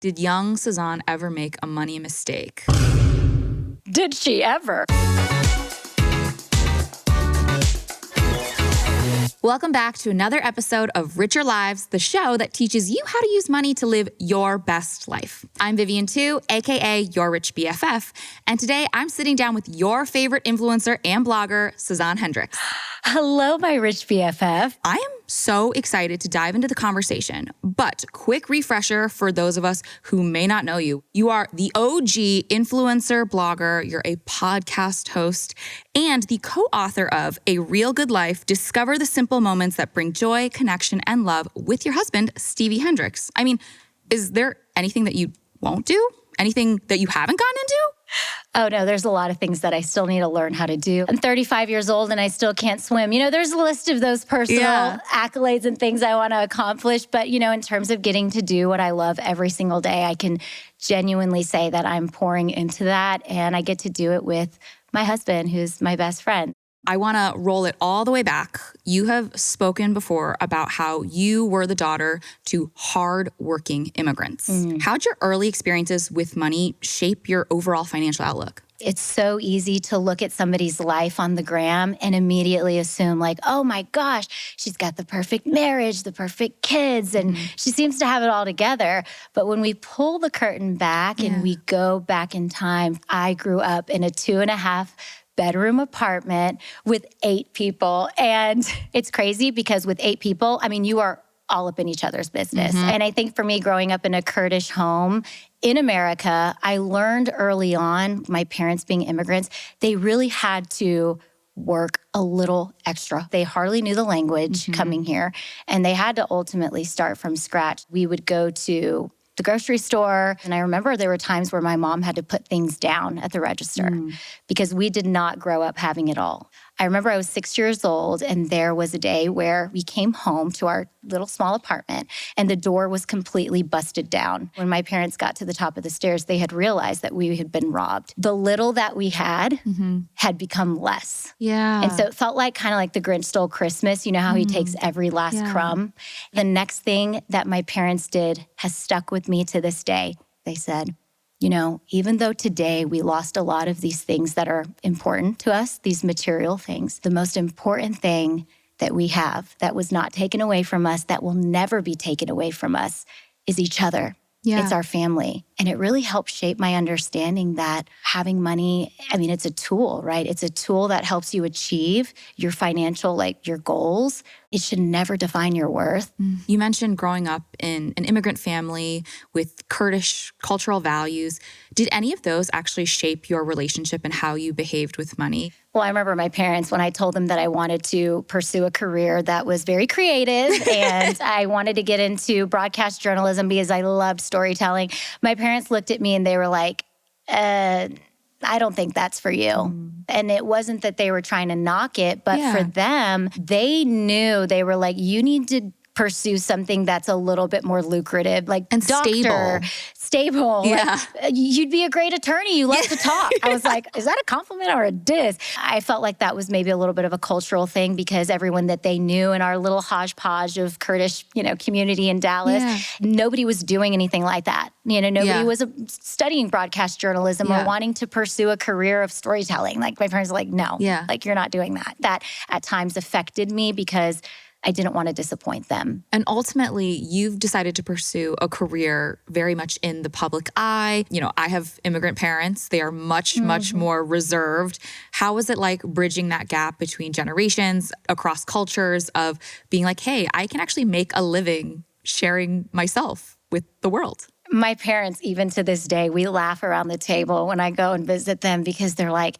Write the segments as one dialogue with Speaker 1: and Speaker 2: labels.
Speaker 1: Did young Sazan ever make a money mistake?
Speaker 2: Did she ever?
Speaker 1: Welcome back to another episode of Richer Lives, the show that teaches you how to use money to live your best life. I'm Vivian Tu, aka your Rich BFF, and today I'm sitting down with your favorite influencer and blogger, Sazan Hendrix.
Speaker 2: Hello, my Rich BFF.
Speaker 1: I am so excited to dive into the conversation, but quick refresher for those of us who may not know you. You are the OG influencer blogger, you're a podcast host, and the co-author of A Real Good Life, Discover the Simple Moments That Bring Joy, Connection, and Love with your husband, Stevie Hendrix. I mean, is there anything that you won't do? Anything that you haven't gotten into?
Speaker 2: Oh no, there's a lot of things that I still need to learn how to do. I'm 35 years old and I still can't swim. There's a list of those personal accolades and things I want to accomplish. But, in terms of getting to do what I love every single day, I can genuinely say that I'm pouring into that. And I get to do it with my husband, who's my best friend.
Speaker 1: I want to roll it all the way back. You have spoken before about how you were the daughter to hardworking immigrants. How'd your early experiences with money shape your overall financial outlook?
Speaker 2: It's so easy to look at somebody's life on the gram and immediately assume like, oh my gosh, she's got the perfect marriage, the perfect kids, and she seems to have it all together. But when we pull the curtain back and we go back in time, I grew up in a 2.5-bedroom apartment with 8 people. And it's crazy because with 8 people, you are all up in each other's business. And I think for me, growing up in a Kurdish home in America, I learned early on, my parents being immigrants, they really had to work a little extra. They hardly knew the language coming here, and they had to ultimately start from scratch. We would go to the grocery store. And I remember there were times where my mom had to put things down at the register because we did not grow up having it all. I remember I was 6 years old and there was a day where we came home to our little small apartment and the door was completely busted down. When my parents got to the top of the stairs, they had realized that we had been robbed. The little that we had become less.
Speaker 1: Yeah.
Speaker 2: And so it felt kind of like the Grinch stole Christmas. You know how he takes every last crumb? The next thing that my parents did has stuck with me to this day. They said, even though today we lost a lot of these things that are important to us, these material things, the most important thing that we have that was not taken away from us, that will never be taken away from us, is each other.
Speaker 1: Yeah.
Speaker 2: It's our family. And it really helped shape my understanding that having money, it's a tool, right? It's a tool that helps you achieve your financial, your goals. It should never define your worth.
Speaker 1: You mentioned growing up in an immigrant family with Kurdish cultural values. Did any of those actually shape your relationship and how you behaved with money?
Speaker 2: Well, I remember my parents when I told them that I wanted to pursue a career that was very creative and I wanted to get into broadcast journalism because I loved storytelling. My parents looked at me and they were like, I don't think that's for you. And it wasn't that they were trying to knock it, but for them, they knew, they were like, you need to pursue something that's a little bit more lucrative,
Speaker 1: and
Speaker 2: doctor, stable.
Speaker 1: Yeah.
Speaker 2: You'd be a great attorney. You love to talk. I was like, is that a compliment or a diss? I felt like that was maybe a little bit of a cultural thing because everyone that they knew in our little hodgepodge of Kurdish, community in Dallas, nobody was doing anything like that. Nobody was studying broadcast journalism or wanting to pursue a career of storytelling. My parents were like, no, you're not doing that. That at times affected me because I didn't want to disappoint them.
Speaker 1: And ultimately, you've decided to pursue a career very much in the public eye. I have immigrant parents. They are much, much more reserved. How was it like bridging that gap between generations, across cultures, of being like, hey, I can actually make a living sharing myself with the world?
Speaker 2: My parents, even to this day, we laugh around the table when I go and visit them because they're like,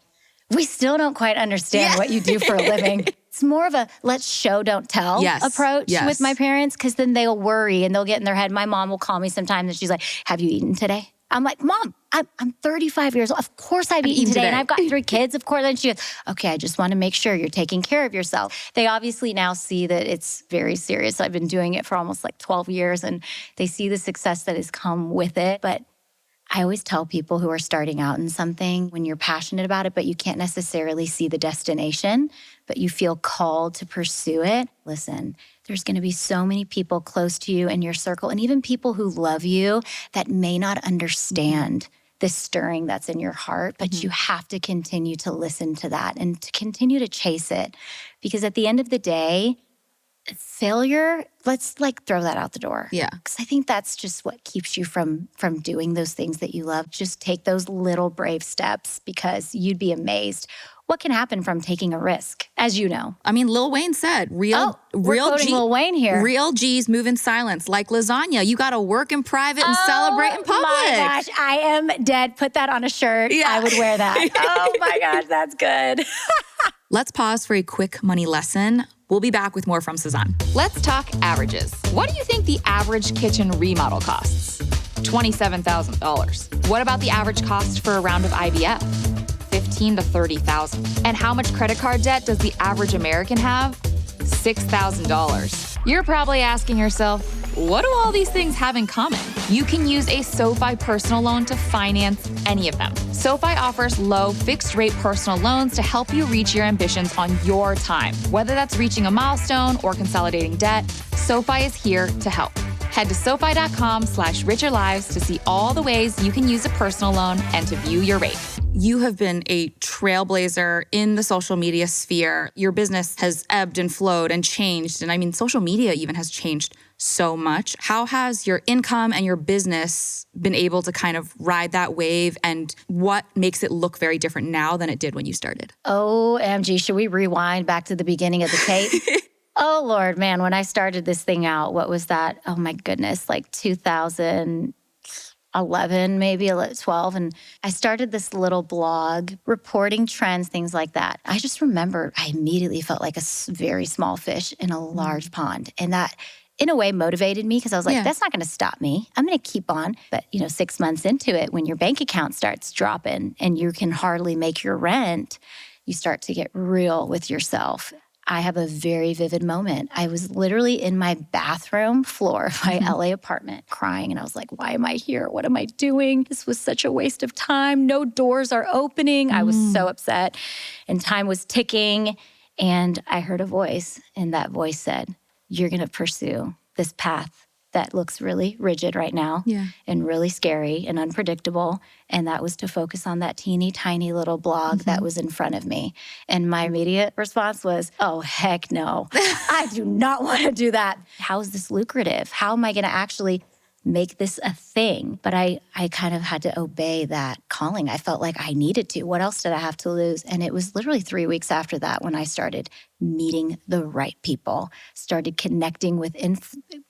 Speaker 2: we still don't quite understand what you do for a living. It's more of a let's show, don't tell approach with my parents because then they'll worry and they'll get in their head. My mom will call me sometimes and she's like, have you eaten today? I'm like, Mom, I'm 35 years old. Of course I've eaten today. And I've got 3 kids, of course. And she goes, okay, I just want to make sure you're taking care of yourself. They obviously now see that it's very serious. I've been doing it for almost 12 years and they see the success that has come with it. But I always tell people who are starting out in something, when you're passionate about it, but you can't necessarily see the destination, but you feel called to pursue it. Listen, there's going to be so many people close to you in your circle, and even people who love you that may not understand the stirring that's in your heart, but you have to continue to listen to that and to continue to chase it. Because at the end of the day, failure, let's throw that out the door.
Speaker 1: Yeah.
Speaker 2: Because I think that's just what keeps you from doing those things that you love. Just take those little brave steps, because you'd be amazed what can happen from taking a risk, as you know.
Speaker 1: I mean, Lil Wayne said,
Speaker 2: we're quoting Lil Wayne here.
Speaker 1: Real G's move in silence, like lasagna. You got to work in private and celebrate in public.
Speaker 2: Oh my gosh, I am dead. Put that on a shirt. Yeah. I would wear that. Oh my gosh, that's good.
Speaker 1: Let's pause for a quick money lesson. We'll be back with more from Sazan. Let's talk averages. What do you think the average kitchen remodel costs? $27,000. What about the average cost for a round of IVF? $15,000 to $30,000. And how much credit card debt does the average American have? $6,000. You're probably asking yourself, what do all these things have in common? You can use a SoFi personal loan to finance any of them. SoFi offers low fixed-rate personal loans to help you reach your ambitions on your time. Whether that's reaching a milestone or consolidating debt, SoFi is here to help. Head to SoFi.com/richerlives to see all the ways you can use a personal loan and to view your rate. You have been a trailblazer in the social media sphere. Your business has ebbed and flowed and changed. And I mean, social media even has changed so much. How has your income and your business been able to kind of ride that wave? And what makes it look very different now than it did when you started?
Speaker 2: OMG, should we rewind back to the beginning of the tape? Oh, Lord, man, when I started this thing out, what was that? Oh, my goodness, like 2011, maybe 12. And I started this little blog reporting trends, things like that. I just remember I immediately felt like a very small fish in a large pond. And that, in a way, motivated me, because I was like, that's not going to stop me. I'm going to keep on. But, 6 months into it, when your bank account starts dropping and you can hardly make your rent, you start to get real with yourself. I have a very vivid moment. I was literally in my bathroom floor of my LA apartment crying. And I was like, why am I here? What am I doing? This was such a waste of time. No doors are opening. I was so upset. And time was ticking. And I heard a voice. And that voice said, you're going to pursue this path that looks really rigid right now and really scary and unpredictable. And that was to focus on that teeny tiny little blog that was in front of me. And my immediate response was, oh, heck no. I do not want to do that. How is this lucrative? How am I going to actually make this a thing? But I kind of had to obey that calling. I felt like I needed to. What else did I have to lose? And it was literally 3 weeks after that when I started meeting the right people, started connecting with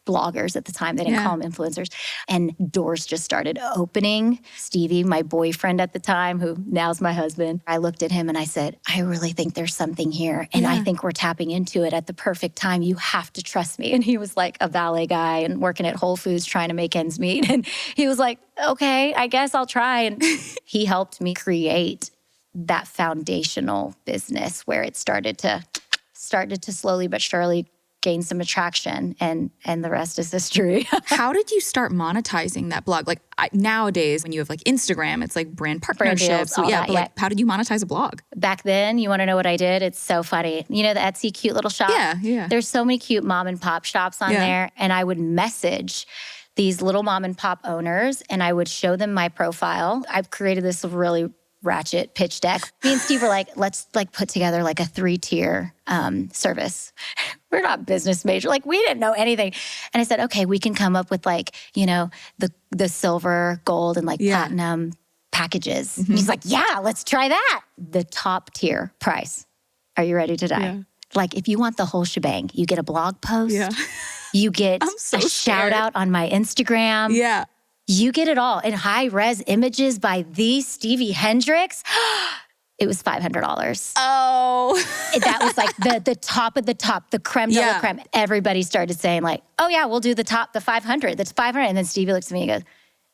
Speaker 2: bloggers at the time. They didn't call them influencers. And doors just started opening. Stevie, my boyfriend at the time, who now's my husband, I looked at him and I said, I really think there's something here. And I think we're tapping into it at the perfect time. You have to trust me. And he was like a valet guy and working at Whole Foods trying to make ends meet. And he was like, okay, I guess I'll try. And he helped me create that foundational business where it started to slowly but surely gain some attraction, and the rest is history.
Speaker 1: How did you start monetizing that blog? Like nowadays, when you have like Instagram, it's like brand partnerships. How did you monetize a blog?
Speaker 2: Back then, you want to know what I did? It's so funny. You know the Etsy cute little shop?
Speaker 1: Yeah.
Speaker 2: There's so many cute mom and pop shops on there, and I would message these little mom and pop owners, and I would show them my profile. I've created this really ratchet pitch deck. Me and Steve were like, let's put together like a 3-tier service. We're not business major. Like we didn't know anything. And I said, okay, we can come up with like, the silver, gold, and like platinum packages. And he's like, yeah, let's try that. The top tier price. Are you ready to die? Yeah. Like if you want the whole shebang, you get a blog post. Yeah. You get a shout out on my Instagram. Yeah. You get it all in high-res images by the Sazan Hendrix. It was $500.
Speaker 1: Oh.
Speaker 2: That was like the top of the top, the creme de la creme. Everybody started saying like, oh yeah, we'll do the 500. That's 500. And then Stevie looks at me and goes,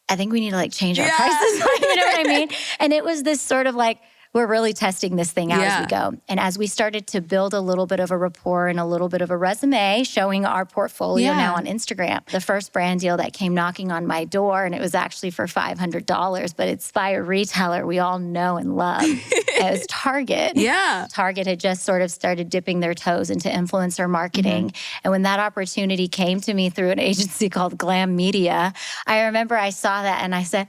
Speaker 2: I think we need to like change our prices. You know what I mean? And it was this sort of like, we're really testing this thing out as we go. And as we started to build a little bit of a rapport and a little bit of a resume showing our portfolio now on Instagram, the first brand deal that came knocking on my door, and it was actually for $500, but it's by a retailer we all know and love. It was Target.
Speaker 1: Yeah.
Speaker 2: Target had just sort of started dipping their toes into influencer marketing. And when that opportunity came to me through an agency called Glam Media, I remember I saw that and I said,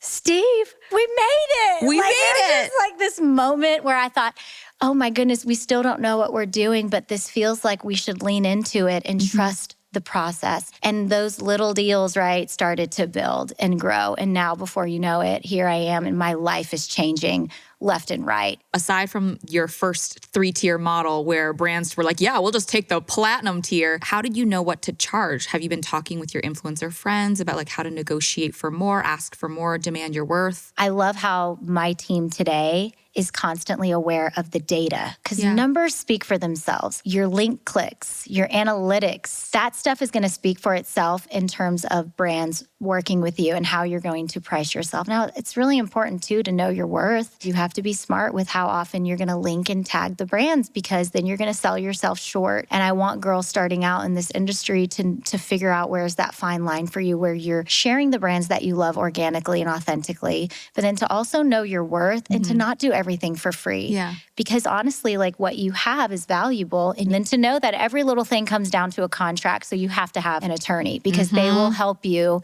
Speaker 2: Steve, we made it.
Speaker 1: We made it.
Speaker 2: It was like this moment where I thought, oh my goodness, we still don't know what we're doing, but this feels like we should lean into it and trust the process. And those little deals, right, started to build and grow. And now, before you know it, here I am and my life is changing left and right.
Speaker 1: Aside from your first 3-tier model where brands were like, yeah, we'll just take the platinum tier, how did you know what to charge? Have you been talking with your influencer friends about like how to negotiate for more, ask for more, demand your worth?
Speaker 2: I love how my team today is constantly aware of the data because numbers speak for themselves. Your link clicks, your analytics, that stuff is going to speak for itself in terms of brands working with you and how you're going to price yourself. Now, it's really important too to know your worth. You have to be smart with how often you're going to link and tag the brands because then you're going to sell yourself short. And I want girls starting out in this industry to figure out where's that fine line for you where you're sharing the brands that you love organically and authentically, but then to also know your worth and to not do everything for free.
Speaker 1: Yeah.
Speaker 2: Because honestly, like what you have is valuable. And then to know that every little thing comes down to a contract. So you have to have an attorney because they will help you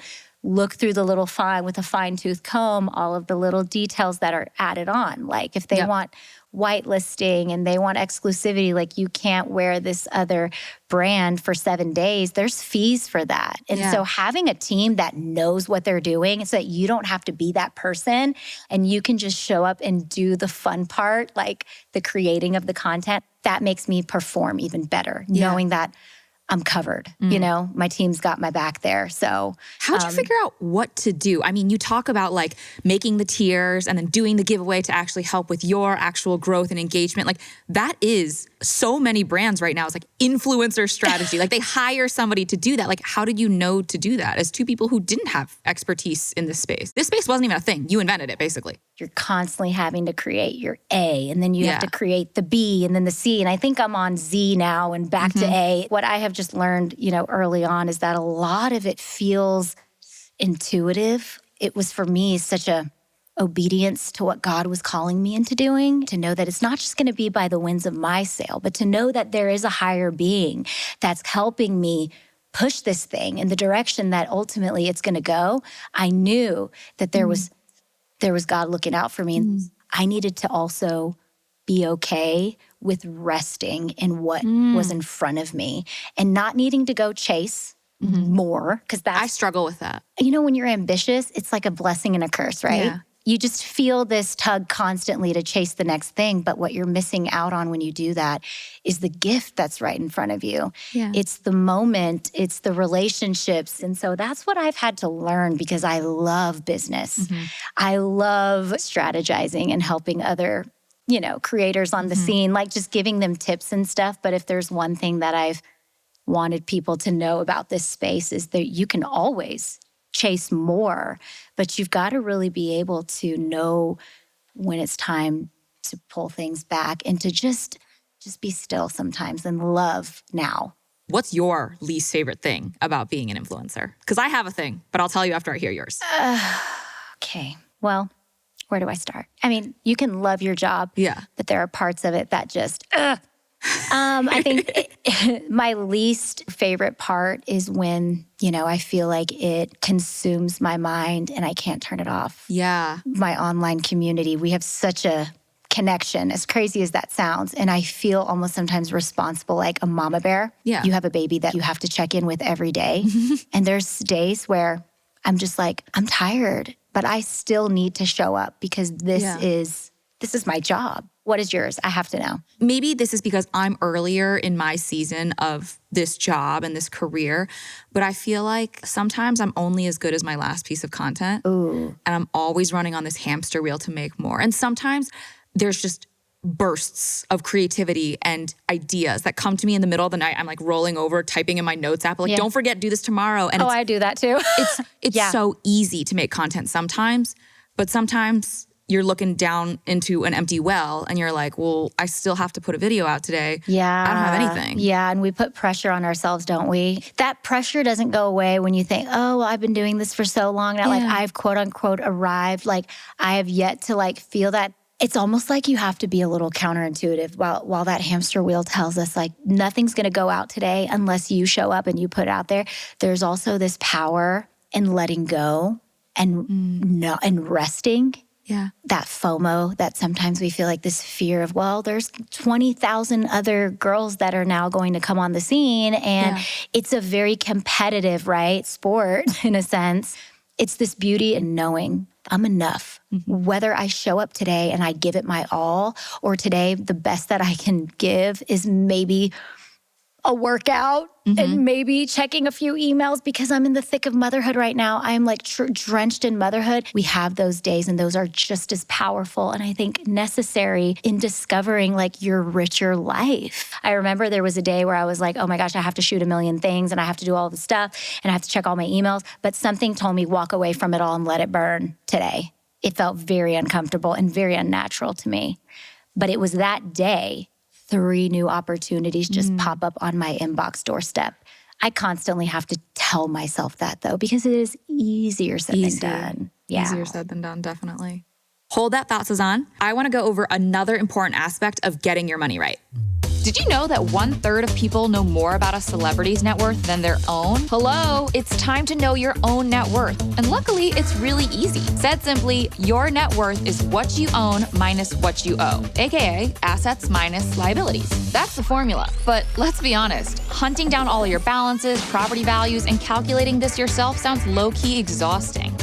Speaker 2: look through the little fine with a fine-tooth comb, all of the little details that are added on. Like if they want whitelisting and they want exclusivity, like you can't wear this other brand for 7 days, there's fees for that. And so having a team that knows what they're doing so that you don't have to be that person and you can just show up and do the fun part, like the creating of the content, that makes me perform even better, knowing that I'm covered. You know, my team's got my back there. So
Speaker 1: how'd you figure out what to do? I mean, you talk about like making the tiers and then doing the giveaway to actually help with your actual growth and engagement. Like that is so many brands right now. It's like influencer strategy. Like they hire somebody to do that. Like how did you know to do that as two people who didn't have expertise in this space? This space wasn't even a thing. You invented it basically.
Speaker 2: You're constantly having to create your A and then you have to create the B and then the C. And I think I'm on Z now and back to A. What I have just learned, you know, early on is that a lot of it feels intuitive. It was for me such a obedience to what God was calling me into doing, to know that it's not just going to be by the winds of my sail, but to know that there is a higher being that's helping me push this thing in the direction that ultimately it's going to go. I knew that there was God looking out for me. And I needed to also be okay with resting in what was in front of me and not needing to go chase more. Because
Speaker 1: I struggle with that.
Speaker 2: You know, when you're ambitious, it's like a blessing and a curse, right?
Speaker 1: Yeah.
Speaker 2: You just feel this tug constantly to chase the next thing. But what you're missing out on when you do that is the gift that's right in front of you.
Speaker 1: Yeah.
Speaker 2: It's the moment, it's the relationships. And so that's what I've had to learn because I love business. I love strategizing and helping other, you know, creators on the scene, like just giving them tips and stuff. But if there's one thing that I've wanted people to know about this space is that you can always chase more, but you've got to really be able to know when it's time to pull things back and to just be still sometimes and love now.
Speaker 1: What's your least favorite thing about being an influencer? Because I have a thing, but I'll tell you after I hear yours.
Speaker 2: Okay, well, where do I start? I mean, you can love your job, but there are parts of it that just, I think my least favorite part is when, you know, I feel like it consumes my mind and I can't turn it off.
Speaker 1: Yeah.
Speaker 2: My online community, we have such a connection, as crazy as that sounds. And I feel almost sometimes responsible like a mama bear.
Speaker 1: Yeah.
Speaker 2: You have a baby that you have to check in with every day. And there's days where I'm just like, I'm tired, but I still need to show up because this is my job. What is yours? I have to know.
Speaker 1: Maybe this is because I'm earlier in my season of this job and this career, but I feel like sometimes I'm only as good as my last piece of content.
Speaker 2: Ooh.
Speaker 1: And I'm always running on this hamster wheel to make more. And sometimes there's just bursts of creativity and ideas that come to me in the middle of the night. I'm like rolling over, typing in my notes app, like, don't forget, do this tomorrow. And
Speaker 2: I do that too.
Speaker 1: It's so easy to make content sometimes, but sometimes you're looking down into an empty well and you're like, well, I still have to put a video out today.
Speaker 2: Yeah.
Speaker 1: I don't have anything.
Speaker 2: Yeah. And we put pressure on ourselves, don't we? That pressure doesn't go away when you think, oh, well, I've been doing this for so long now. Like I've quote unquote arrived. Like I have yet to like feel that. It's almost like you have to be a little counterintuitive while that hamster wheel tells us like nothing's going to go out today unless you show up and you put it out there. There's also this power in letting go and resting.
Speaker 1: Yeah.
Speaker 2: That FOMO that sometimes we feel like this fear of, well, there's 20,000 other girls that are now going to come on the scene. And it's a very competitive, right, sport in a sense. It's this beauty in knowing I'm enough. Whether I show up today and I give it my all, or today the best that I can give is maybe a workout and maybe checking a few emails because I'm in the thick of motherhood right now. I'm like drenched in motherhood. We have those days and those are just as powerful and I think necessary in discovering like your richer life. I remember there was a day where I was like, oh my gosh, I have to shoot a million things and I have to do all the stuff and I have to check all my emails. But something told me walk away from it all and let it burn today. It felt very uncomfortable and very unnatural to me. But it was that day 3 new opportunities just pop up on my inbox doorstep. I constantly have to tell myself that though, because it is easier said than done. Yeah.
Speaker 1: Easier said than done, definitely. Hold that thought, Sazan. I want to go over another important aspect of getting your money right. Did you know that 1/3 of people know more about a celebrity's net worth than their own? Hello, it's time to know your own net worth. And luckily, it's really easy. Said simply, your net worth is what you own minus what you owe, aka assets minus liabilities. That's the formula. But let's be honest, hunting down all your balances, property values, and calculating this yourself sounds low-key exhausting.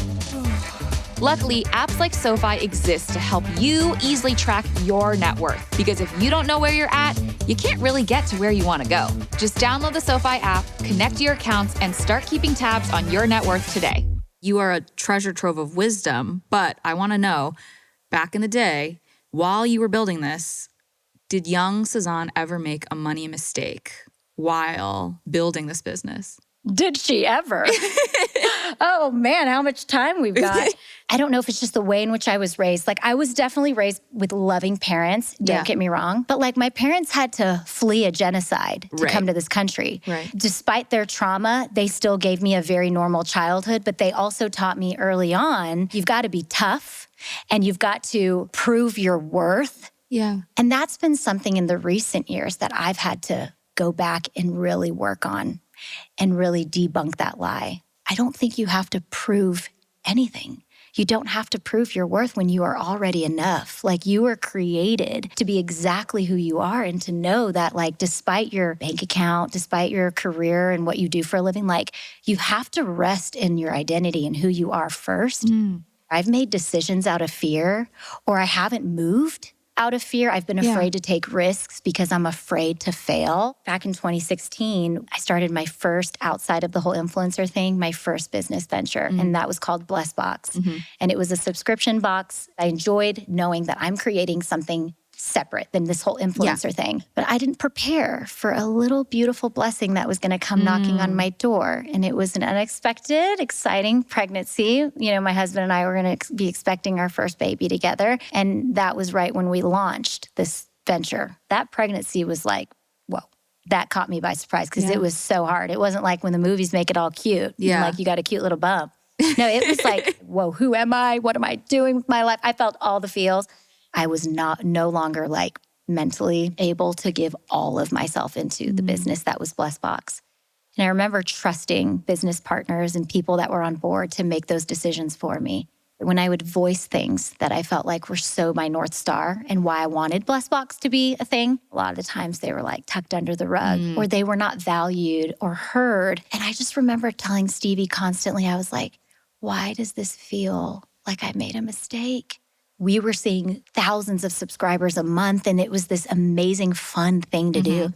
Speaker 1: Luckily, apps like SoFi exist to help you easily track your net worth. Because if you don't know where you're at, you can't really get to where you want to go. Just download the SoFi app, connect to your accounts, and start keeping tabs on your net worth today. You are a treasure trove of wisdom, but I want to know, back in the day, while you were building this, did young Sazan ever make a money mistake while building this business?
Speaker 2: Did she ever? Oh man, how much time we've got. I don't know if it's just the way in which I was raised. Like I was definitely raised with loving parents, don't get me wrong. But like my parents had to flee a genocide to come to this country.
Speaker 1: Right.
Speaker 2: Despite their trauma, they still gave me a very normal childhood. But they also taught me early on, you've got to be tough and you've got to prove your worth.
Speaker 1: Yeah.
Speaker 2: And that's been something in the recent years that I've had to go back and really work on and really debunk that lie. I don't think you have to prove anything. You don't have to prove your worth when you are already enough. Like you were created to be exactly who you are and to know that like despite your bank account, despite your career and what you do for a living, like you have to rest in your identity and who you are first. I've made decisions out of fear or I haven't moved out of fear. I've been afraid to take risks because I'm afraid to fail. Back in 2016, I started my first, outside of the whole influencer thing, my first business venture. And that was called Bless Box. And it was a subscription box. I enjoyed knowing that I'm creating something separate than this whole influencer thing. But I didn't prepare for a little beautiful blessing that was going to come knocking on my door. And it was an unexpected, exciting pregnancy. You know, my husband and I were going to be expecting our first baby together. And that was right when we launched this venture. That pregnancy was like, whoa, that caught me by surprise because it was so hard. It wasn't like when the movies make it all cute.
Speaker 1: Yeah.
Speaker 2: Like you got a cute little bump. No, it was like, whoa, who am I? What am I doing with my life? I felt all the feels. I was no longer like mentally able to give all of myself into the business that was Bless Box. And I remember trusting business partners and people that were on board to make those decisions for me. When I would voice things that I felt like were so my North Star and why I wanted Bless Box to be a thing, a lot of the times they were like tucked under the rug or they were not valued or heard. And I just remember telling Stevie constantly, I was like, why does this feel like I made a mistake? We were seeing thousands of subscribers a month and it was this amazing, fun thing to do. I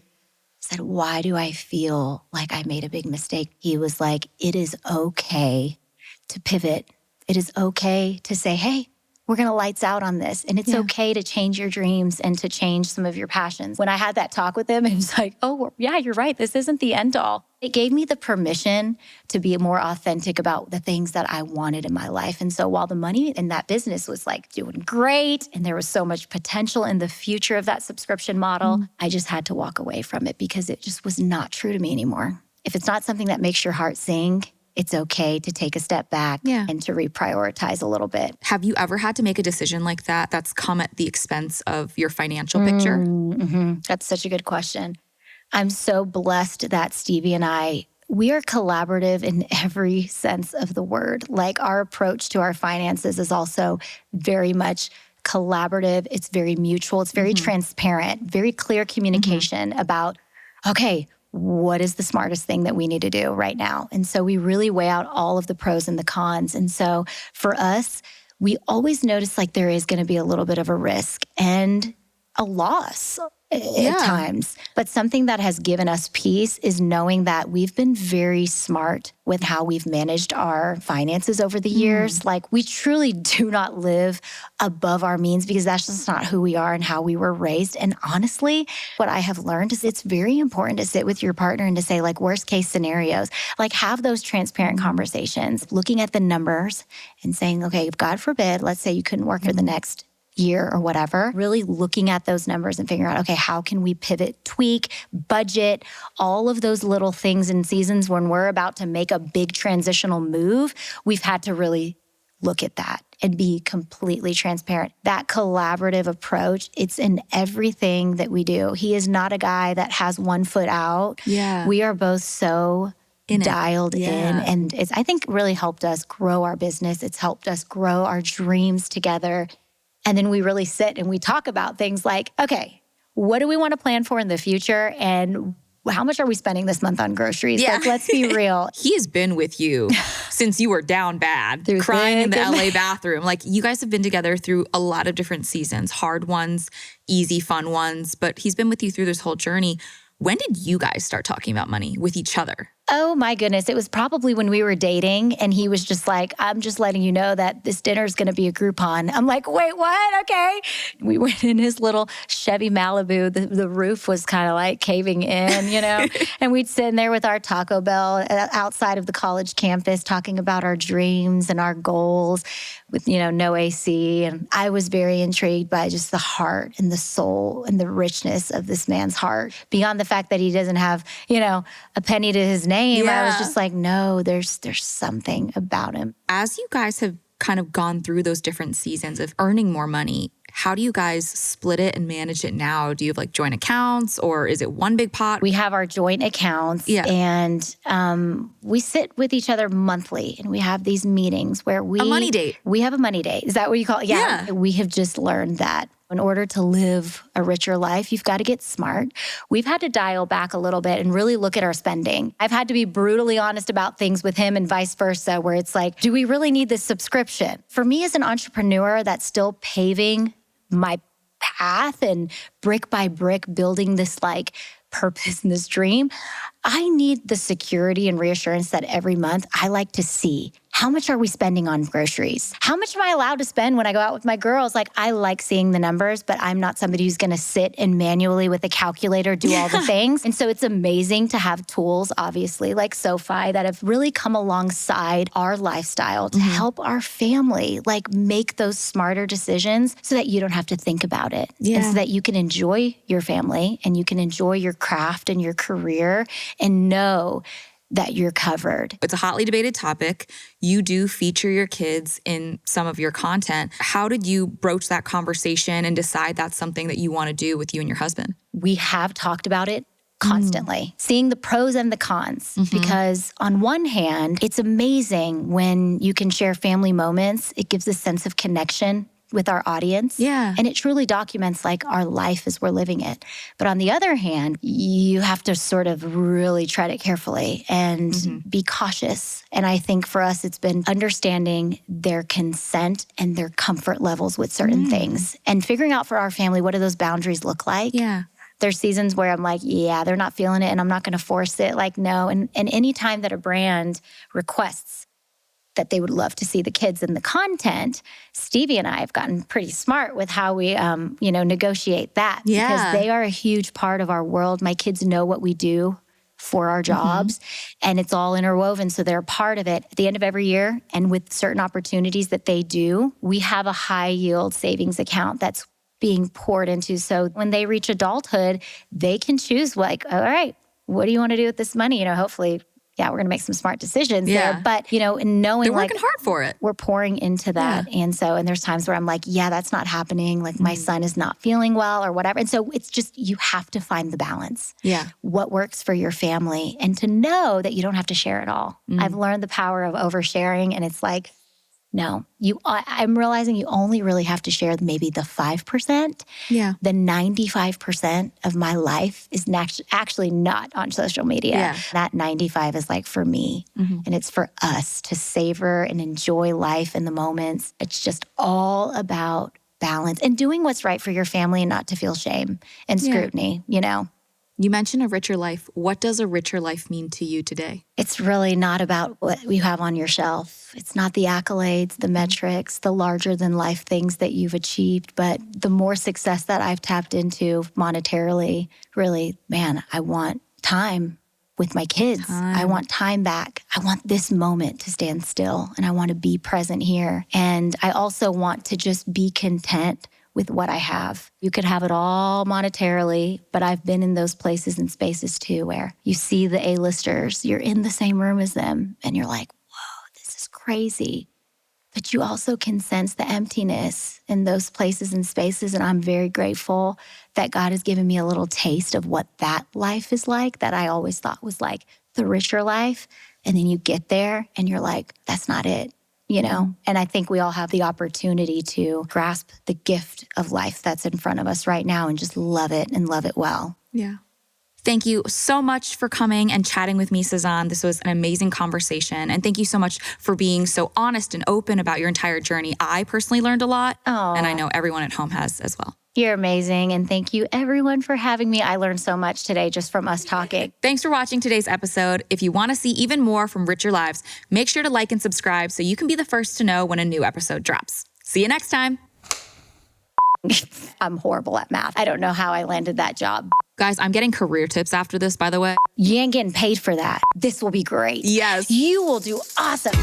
Speaker 2: said, why do I feel like I made a big mistake? He was like, it is okay to pivot. It is okay to say, hey, we're going to lights out on this. And it's okay to change your dreams and to change some of your passions. When I had that talk with him, it was like, oh, yeah, you're right. This isn't the end all. It gave me the permission to be more authentic about the things that I wanted in my life. And so while the money in that business was like doing great and there was so much potential in the future of that subscription model, I just had to walk away from it because it just was not true to me anymore. If it's not something that makes your heart sing, it's okay to take a step back and to reprioritize a little bit.
Speaker 1: Have you ever had to make a decision like that that's come at the expense of your financial picture?
Speaker 2: That's such a good question. I'm so blessed that Stevie and I, we are collaborative in every sense of the word. Like our approach to our finances is also very much collaborative. It's very mutual. It's very transparent, very clear communication about, okay, what is the smartest thing that we need to do right now? And so we really weigh out all of the pros and the cons. And so for us, we always notice like there is going to be a little bit of a risk and a loss at times. But something that has given us peace is knowing that we've been very smart with how we've managed our finances over the years. Like we truly do not live above our means because that's just not who we are and how we were raised. And honestly, what I have learned is it's very important to sit with your partner and to say like worst case scenarios, like have those transparent conversations, looking at the numbers and saying, okay, if God forbid, let's say you couldn't work for the next year or whatever, really looking at those numbers and figuring out, okay, how can we pivot, tweak, budget, all of those little things in seasons when we're about to make a big transitional move, we've had to really look at that and be completely transparent. That collaborative approach, it's in everything that we do. He is not a guy that has one foot out.
Speaker 1: Yeah.
Speaker 2: We are both so dialed in. And it's, I think, really helped us grow our business. It's helped us grow our dreams together. And then we really sit and we talk about things like, okay, what do we want to plan for in the future? And how much are we spending this month on groceries?
Speaker 1: Yeah.
Speaker 2: Like, let's be real.
Speaker 1: He has been with you since you were down bad,
Speaker 2: Through
Speaker 1: crying in the
Speaker 2: thick and
Speaker 1: LA bathroom. Like you guys have been together through a lot of different seasons, hard ones, easy, fun ones, but he's been with you through this whole journey. When did you guys start talking about money with each other?
Speaker 2: Oh my goodness. It was probably when we were dating and he was just like, I'm just letting you know that this dinner is going to be a Groupon. I'm like, wait, what? Okay. We went in his little Chevy Malibu. The roof was kind of like caving in, you know, and we'd sit in there with our Taco Bell outside of the college campus talking about our dreams and our goals with, you know, no AC. And I was very intrigued by just the heart and the soul and the richness of this man's heart beyond the fact that he doesn't have, you know, a penny to his name. I was just like, no, there's something about him.
Speaker 1: As you guys have kind of gone through those different seasons of earning more money, how do you guys split it and manage it now? Do you have like joint accounts or is it one big pot?
Speaker 2: We have our joint accounts and we sit with each other monthly and we have these meetings where
Speaker 1: A money date.
Speaker 2: We have a money date. Is that what you call it? Yeah. We have just learned that in order to live a richer life, you've got to get smart. We've had to dial back a little bit and really look at our spending. I've had to be brutally honest about things with him and vice versa, where it's like, do we really need this subscription? For me as an entrepreneur that's still paving my path and brick by brick building this like purpose and this dream, I need the security and reassurance that every month I like to see how much are we spending on groceries? How much am I allowed to spend when I go out with my girls? Like, I like seeing the numbers, but I'm not somebody who's going to sit and manually with a calculator do all the things. And so it's amazing to have tools, obviously, like SoFi that have really come alongside our lifestyle to help our family, like make those smarter decisions so that you don't have to think about it. And so that you can enjoy your family and you can enjoy your craft and your career and know that you're covered.
Speaker 1: It's a hotly debated topic. You do feature your kids in some of your content. How did you broach that conversation and decide that's something that you want to do with you and your husband?
Speaker 2: We have talked about it constantly, seeing the pros and the cons, because on one hand, it's amazing when you can share family moments. It gives a sense of connection with our audience. And it truly documents like our life as we're living it. But on the other hand, you have to sort of really tread it carefully and be cautious. And I think for us, it's been understanding their consent and their comfort levels with certain things and figuring out for our family, what do those boundaries look like? There's seasons where I'm like, yeah, they're not feeling it and I'm not going to force it. Like, no. And any time that a brand requests that they would love to see the kids in the content. Stevie and I have gotten pretty smart with how we, negotiate that.
Speaker 1: Yeah.
Speaker 2: Because they are a huge part of our world. My kids know what we do for our jobs, and it's all interwoven. So they're a part of it. At the end of every year, and with certain opportunities that they do, we have a high yield savings account that's being poured into. So when they reach adulthood, they can choose like, all right, what do you want to do with this money? Hopefully, we're going to make some smart decisions there. But, and knowing
Speaker 1: they're working hard for it.
Speaker 2: We're pouring into that.
Speaker 1: Yeah.
Speaker 2: And there's times where I'm like, that's not happening. Like my son is not feeling well or whatever. And so it's just, you have to find the balance.
Speaker 1: Yeah.
Speaker 2: What works for your family and to know that you don't have to share it all. I've learned the power of oversharing, and it's like, no, I'm realizing you only really have to share maybe the 5%.
Speaker 1: Yeah.
Speaker 2: The 95% of my life is actually not on social media.
Speaker 1: Yeah.
Speaker 2: That 95 is like for me. And it's for us to savor and enjoy life in the moments. It's just all about balance and doing what's right for your family and not to feel shame and scrutiny,
Speaker 1: You mentioned a richer life. What does a richer life mean to you today?
Speaker 2: It's really not about what you have on your shelf. It's not the accolades, the metrics, the larger than life things that you've achieved, but the more success that I've tapped into monetarily, really, man, I want time with my kids. I want time back. I want this moment to stand still, and I want to be present here. And I also want to just be content with what I have. You could have it all monetarily, but I've been in those places and spaces too, where you see the A-listers, you're in the same room as them, and you're like, whoa, this is crazy. But you also can sense the emptiness in those places and spaces. And I'm very grateful that God has given me a little taste of what that life is like, that I always thought was like the richer life. And then you get there and you're like, that's not it. And I think we all have the opportunity to grasp the gift of life that's in front of us right now and just love it and love it well.
Speaker 1: Yeah. Thank you so much for coming and chatting with me, Sazan. This was an amazing conversation. And thank you so much for being so honest and open about your entire journey. I personally learned a lot, and I know everyone at home has as well.
Speaker 2: You're amazing. And thank you everyone for having me. I learned so much today just from us talking.
Speaker 1: Thanks for watching today's episode. If you want to see even more from Richer Lives, make sure to like and subscribe so you can be the first to know when a new episode drops. See you next time.
Speaker 2: I'm horrible at math. I don't know how I landed that job.
Speaker 1: Guys, I'm getting career tips after this, by the way.
Speaker 2: You ain't getting paid for that. This will be great.
Speaker 1: Yes.
Speaker 2: You will do awesome.